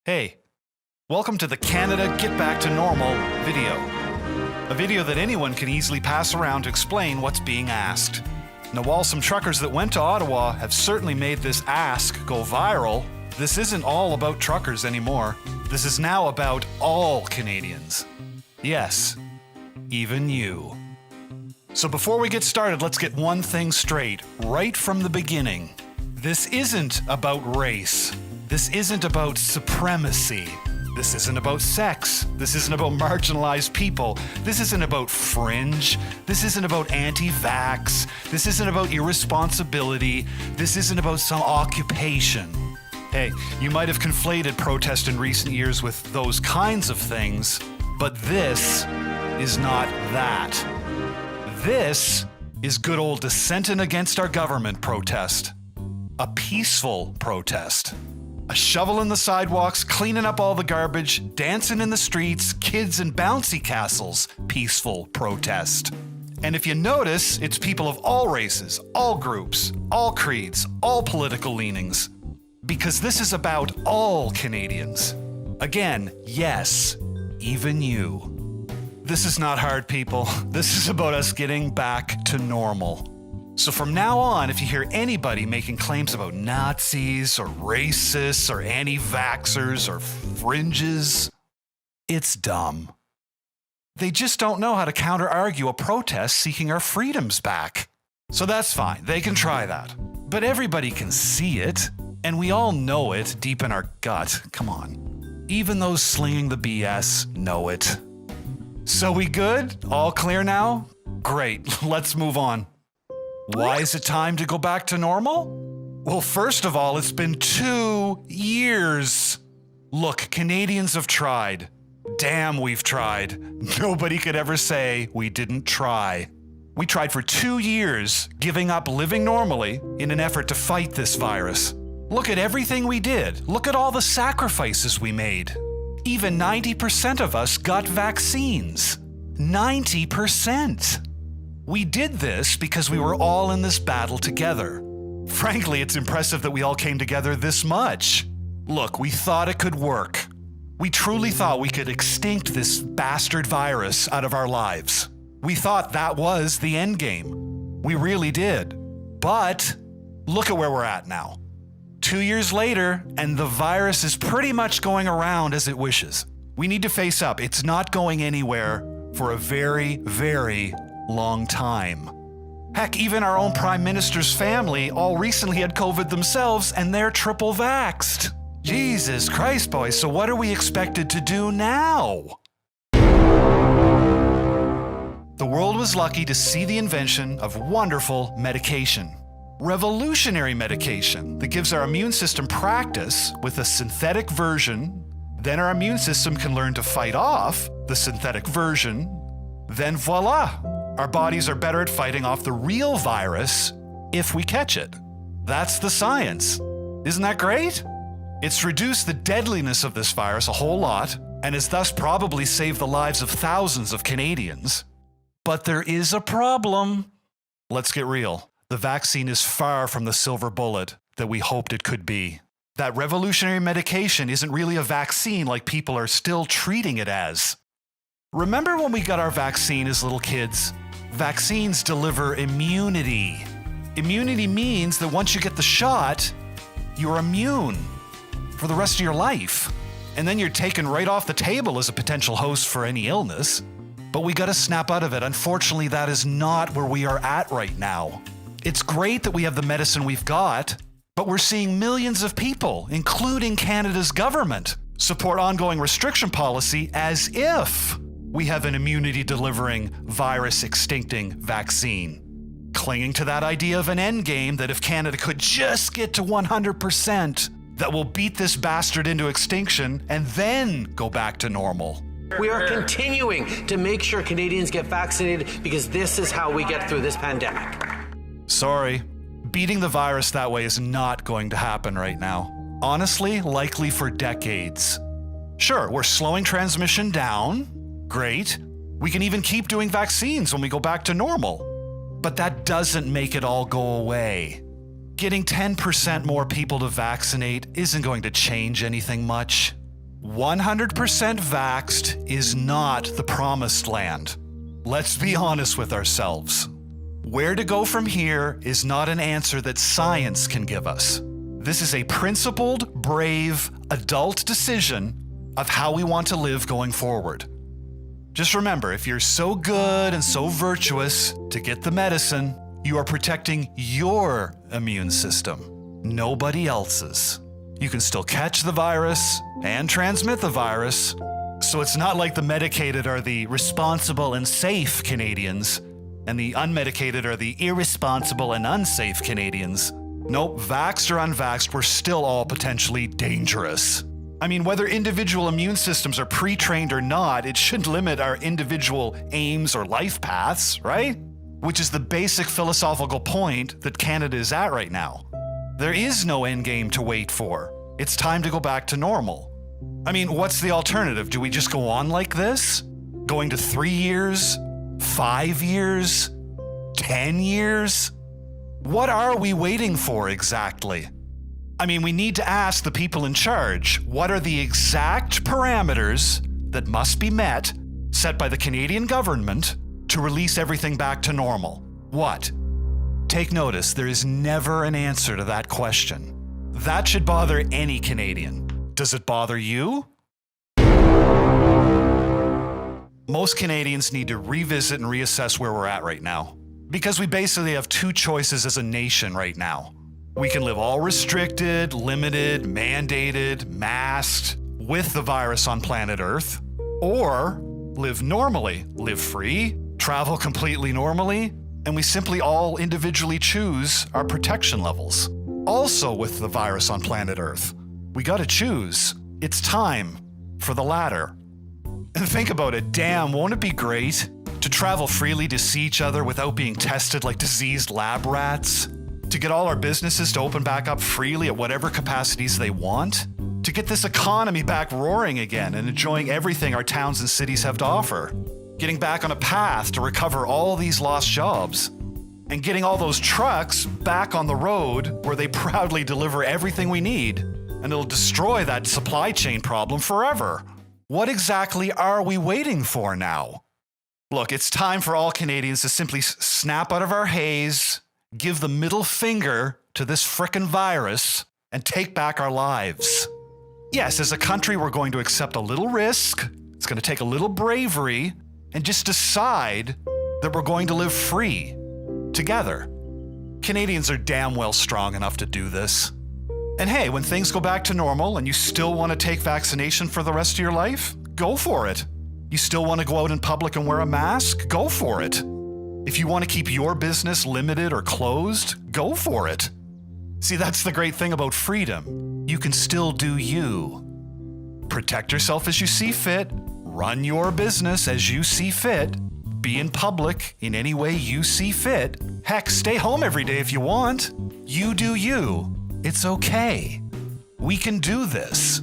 Hey, welcome to the Canada Get Back to Normal video. A video that anyone can easily pass around to explain what's being asked. Now, while some truckers that went to Ottawa have certainly made this ask go viral, this isn't all about truckers anymore. This is now about all Canadians. Yes, even you. So before we get started, let's get one thing straight, right from the beginning. This isn't about race. This isn't about supremacy. This isn't about sex. This isn't about marginalized people. This isn't about fringe. This isn't about anti-vax. This isn't about irresponsibility. This isn't about some occupation. Hey, you might have conflated protest in recent years with those kinds of things, but this is not that. This is good old dissenting against our government protest. A peaceful protest. A shovel in the sidewalks, cleaning up all the garbage, dancing in the streets, kids in bouncy castles, peaceful protest. And if you notice, it's people of all races, all groups, all creeds, all political leanings. Because this is about all Canadians. Again, yes, even you. This is not hard, people. This is about us getting back to normal. So from now on, if you hear anybody making claims about Nazis or racists or anti-vaxxers or fringes, it's dumb. They just don't know how to counter-argue a protest seeking our freedoms back. So that's fine, they can try that. But everybody can see it, and we all know it deep in our gut. Come on. Even those slinging the BS know it. So we good? All clear now? Great, let's move on. Why is it time to go back to normal? Well, first of all, it's been 2 years. Look, Canadians have tried. Damn, we've tried. Nobody could ever say we didn't try. We tried for 2 years, giving up living normally in an effort to fight this virus. Look at everything we did. Look at all the sacrifices we made. Even 90% of us got vaccines. 90%. We did this because we were all in this battle together. Frankly, it's impressive that we all came together this much. Look, we thought it could work. We truly thought we could extinct this bastard virus out of our lives. We thought that was the end game. We really did. But look at where we're at now. 2 years later, and the virus is pretty much going around as it wishes. We need to face up. It's not going anywhere for a very, very long time. Heck, even our own Prime Minister's family all recently had COVID themselves, and they're triple vaxxed. Jesus Christ, boys, so what are we expected to do now? The world was lucky to see the invention of wonderful medication. Revolutionary medication that gives our immune system practice with a synthetic version. Then our immune system can learn to fight off the synthetic version. Then voila! Our bodies are better at fighting off the real virus if we catch it. That's the science. Isn't that great? It's reduced the deadliness of this virus a whole lot and has thus probably saved the lives of thousands of Canadians. But there is a problem. Let's get real. The vaccine is far from the silver bullet that we hoped it could be. That revolutionary medication isn't really a vaccine like people are still treating it as. Remember when we got our vaccine as little kids? Vaccines deliver immunity. Immunity means that once you get the shot, you're immune for the rest of your life. And then you're taken right off the table as a potential host for any illness. But we gotta snap out of it. Unfortunately, that is not where we are at right now. It's great that we have the medicine we've got, but we're seeing millions of people, including Canada's government, support ongoing restriction policy as if we have an immunity-delivering, virus-extincting vaccine. Clinging to that idea of an end game that if Canada could just get to 100%, that will beat this bastard into extinction and then go back to normal. We are continuing to make sure Canadians get vaccinated because this is how we get through this pandemic. Sorry, beating the virus that way is not going to happen right now. Honestly, likely for decades. Sure, we're slowing transmission down. Great. We can even keep doing vaccines when we go back to normal. But that doesn't make it all go away. Getting 10% more people to vaccinate isn't going to change anything much. 100% vaxxed is not the promised land. Let's be honest with ourselves. Where to go from here is not an answer that science can give us. This is a principled, brave, adult decision of how we want to live going forward. Just remember, if you're so good and so virtuous to get the medicine, you are protecting your immune system, nobody else's. You can still catch the virus and transmit the virus, so it's not like the medicated are the responsible and safe Canadians, and the unmedicated are the irresponsible and unsafe Canadians. Nope, vaxxed or unvaxxed, we're still all potentially dangerous. I mean, whether individual immune systems are pre-trained or not, it shouldn't limit our individual aims or life paths, right? Which is the basic philosophical point that Canada is at right now. There is no endgame to wait for. It's time to go back to normal. I mean, what's the alternative? Do we just go on like this? Going to 3 years? 5 years? 10 years? What are we waiting for exactly? I mean, we need to ask the people in charge, what are the exact parameters that must be met, set by the Canadian government, to release everything back to normal? What? Take notice, there is never an answer to that question. That should bother any Canadian. Does it bother you? Most Canadians need to revisit and reassess where we're at right now. Because we basically have two choices as a nation right now. We can live all restricted, limited, mandated, masked, with the virus on planet Earth, or live normally, live free, travel completely normally, and we simply all individually choose our protection levels. Also with the virus on planet Earth. We gotta choose. It's time for the latter. And think about it, damn, won't it be great to travel freely to see each other without being tested like diseased lab rats? To get all our businesses to open back up freely at whatever capacities they want? To get this economy back roaring again and enjoying everything our towns and cities have to offer? Getting back on a path to recover all these lost jobs? And getting all those trucks back on the road where they proudly deliver everything we need, and it'll destroy that supply chain problem forever. What exactly are we waiting for now? Look, it's time for all Canadians to simply snap out of our haze, give the middle finger to this frickin' virus, and take back our lives. Yes, as a country, we're going to accept a little risk, it's going to take a little bravery, and just decide that we're going to live free, together. Canadians are damn well strong enough to do this. And hey, when things go back to normal and you still want to take vaccination for the rest of your life, go for it. You still want to go out in public and wear a mask? Go for it. If you want to keep your business limited or closed, go for it. See, that's the great thing about freedom. You can still do you. Protect yourself as you see fit, run your business as you see fit, be in public in any way you see fit. Heck, stay home every day if you want. You do you. It's okay. We can do this.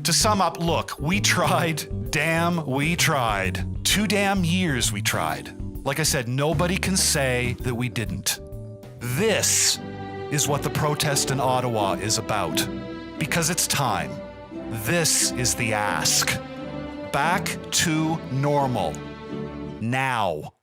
To sum up, look, we tried. Damn, we tried. 2 damn years we tried. Like I said, nobody can say that we didn't. This is what the protest in Ottawa is about. Because it's time. This is the ask. Back to normal. Now.